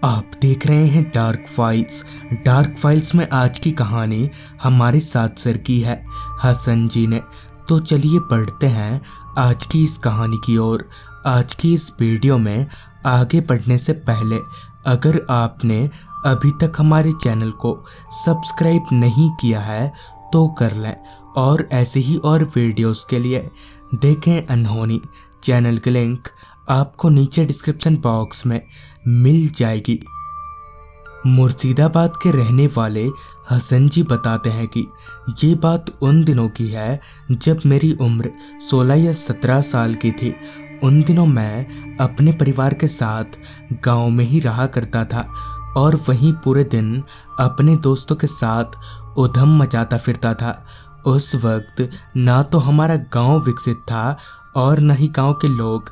आप देख रहे हैं डार्क फाइल्स। डार्क फाइल्स में आज की कहानी हमारे साथ शेयर की है हसन जी ने। तो चलिए पढ़ते हैं आज की इस कहानी की ओर। आज की इस वीडियो में आगे बढ़ने से पहले अगर आपने अभी तक हमारे चैनल को सब्सक्राइब नहीं किया है तो कर लें, और ऐसे ही और वीडियोस के लिए देखें अनहोनी। चैनल की लिंक आपको नीचे डिस्क्रिप्शन बॉक्स में मिल जाएगी। मुर्शिदाबाद के रहने वाले हसन जी बताते हैं कि ये बात उन दिनों की है जब मेरी उम्र 16 या 17 साल की थी। उन दिनों मैं अपने परिवार के साथ गांव में ही रहा करता था और वहीं पूरे दिन अपने दोस्तों के साथ उधम मचाता फिरता था। उस वक्त ना तो हमारा गांव विकसित था और न ही गांव के लोग,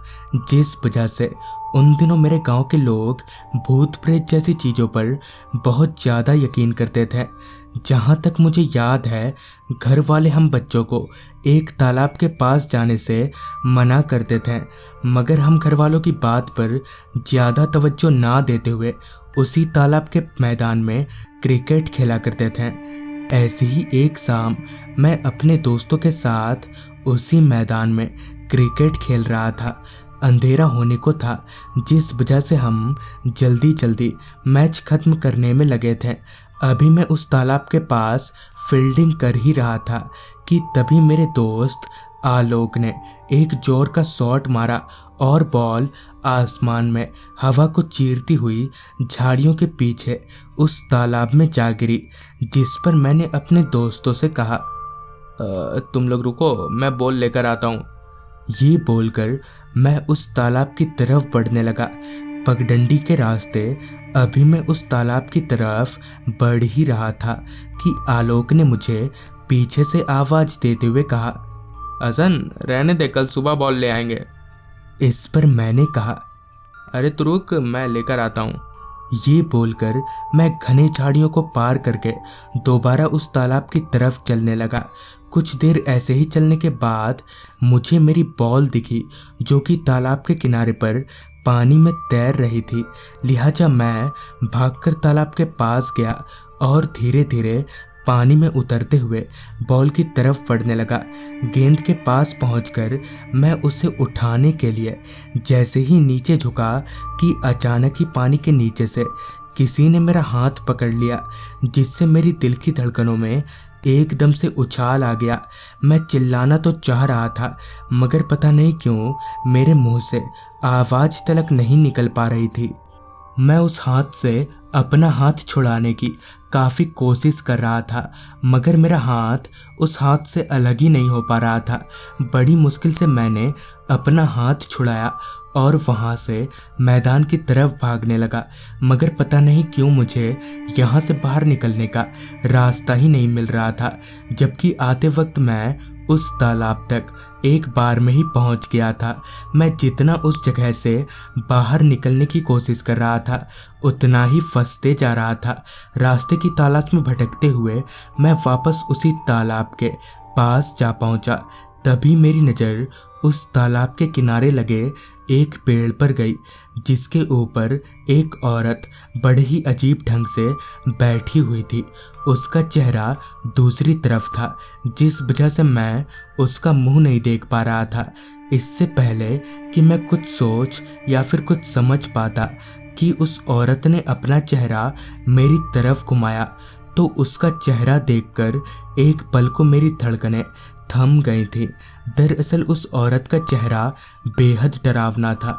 जिस वजह से उन दिनों मेरे गांव के लोग भूत प्रेत जैसी चीज़ों पर बहुत ज़्यादा यकीन करते थे। जहाँ तक मुझे याद है, घर वाले हम बच्चों को एक तालाब के पास जाने से मना करते थे, मगर हम घर वालों की बात पर ज़्यादा तवज्जो ना देते हुए उसी तालाब के मैदान में क्रिकेट खेला करते थे। ऐसी ही एक शाम मैं अपने दोस्तों के साथ उसी मैदान में क्रिकेट खेल रहा था। अंधेरा होने को था, जिस वजह से हम जल्दी जल्दी मैच खत्म करने में लगे थे। अभी मैं उस तालाब के पास फील्डिंग कर ही रहा था कि तभी मेरे दोस्त आलोक ने एक जोर का शॉट मारा और बॉल आसमान में हवा को चीरती हुई झाड़ियों के पीछे उस तालाब में जा गिरी, जिस पर मैंने अपने दोस्तों से कहा, तुम लोग रुको, मैं बॉल लेकर आता हूँ। ये बोलकर मैं उस तालाब की तरफ बढ़ने लगा। पगडंडी के रास्ते अभी मैं उस तालाब की तरफ बढ़ ही रहा था कि आलोक ने मुझे पीछे से आवाज देते हुए कहा, हसन रहने दे, कल सुबह बॉल ले आएंगे। इस पर मैंने कहा, अरे तू रुक, मैं लेकर आता हूँ। ये बोलकर मैं घने झाड़ियों को पार करके दोबारा उस तालाब की तरफ चलने लगा। कुछ देर ऐसे ही चलने के बाद मुझे मेरी बॉल दिखी, जो कि तालाब के किनारे पर पानी में तैर रही थी। लिहाजा मैं भागकर तालाब के पास गया और धीरे धीरे पानी में उतरते हुए बॉल की तरफ बढ़ने लगा। गेंद के पास पहुंचकर मैं उसे उठाने के लिए जैसे ही नीचे झुका कि अचानक ही पानी के नीचे से किसी ने मेरा हाथ पकड़ लिया, जिससे मेरी दिल की धड़कनों में एकदम से उछाल आ गया। मैं चिल्लाना तो चाह रहा था, मगर पता नहीं क्यों मेरे मुंह से आवाज तलक नहीं निकल पा रही थी। मैं उस हाथ से अपना हाथ छुड़ाने की काफ़ी कोशिश कर रहा था, मगर मेरा हाथ उस हाथ से अलग ही नहीं हो पा रहा था। बड़ी मुश्किल से मैंने अपना हाथ छुड़ाया और वहाँ से मैदान की तरफ भागने लगा, मगर पता नहीं क्यों मुझे यहाँ से बाहर निकलने का रास्ता ही नहीं मिल रहा था। जबकि आते वक्त मैं उस तालाब तक एक बार में ही पहुंच गया था। मैं जितना उस जगह से बाहर निकलने की कोशिश कर रहा था, उतना ही फंसते जा रहा था। रास्ते की तलाश में भटकते हुए मैं वापस उसी तालाब के पास जा पहुंचा। तभी मेरी नज़र उस तालाब के किनारे लगे एक पेड़ पर गई, जिसके ऊपर एक औरत बड़े ही अजीब ढंग से बैठी हुई थी। उसका चेहरा दूसरी तरफ था, जिस वजह से मैं उसका मुंह नहीं देख पा रहा था। इससे पहले कि मैं कुछ सोच या फिर कुछ समझ पाता कि उस औरत ने अपना चेहरा मेरी तरफ घुमाया, तो उसका चेहरा देखकर एक पल को मेरी धड़कनें थम गई थी। दरअसल उस औरत का चेहरा बेहद डरावना था।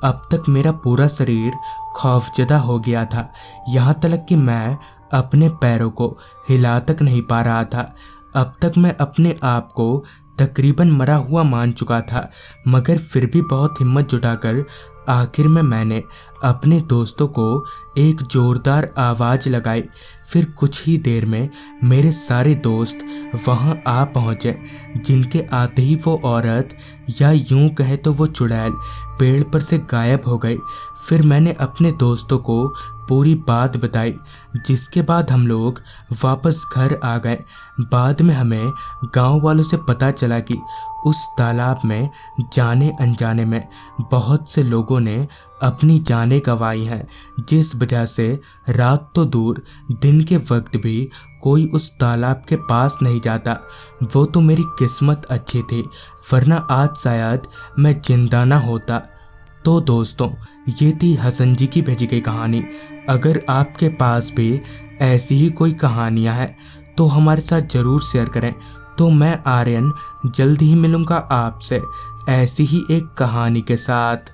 अब तक मेरा पूरा शरीर खौफजदा हो गया था, यहाँ तक कि मैं अपने पैरों को हिला तक नहीं पा रहा था। अब तक मैं अपने आप को तकरीबन मरा हुआ मान चुका था, मगर फिर भी बहुत हिम्मत जुटाकर आखिर में मैंने अपने दोस्तों को एक जोरदार आवाज़ लगाई। फिर कुछ ही देर में मेरे सारे दोस्त वहां आ पहुंचे, जिनके आते ही वो औरत, या यूं कहे तो वो चुड़ैल, पेड़ पर से गायब हो गई। फिर मैंने अपने दोस्तों को पूरी बात बताई, जिसके बाद हम लोग वापस घर आ गए। बाद में हमें गांव वालों से पता चला कि उस तालाब में जाने अनजाने में बहुत से लोगों ने अपनी जानें गंवाई हैं, जिस वजह से रात तो दूर दिन के वक्त भी कोई उस तालाब के पास नहीं जाता। वो तो मेरी किस्मत अच्छी थी, वरना आज शायद मैं जिंदा ना होता। तो दोस्तों, ये थी हसन जी की भेजी गई कहानी। अगर आपके पास भी ऐसी ही कोई कहानियाँ हैं तो हमारे साथ ज़रूर शेयर करें। तो मैं आर्यन जल्द ही मिलूँगा आपसे ऐसी ही एक कहानी के साथ।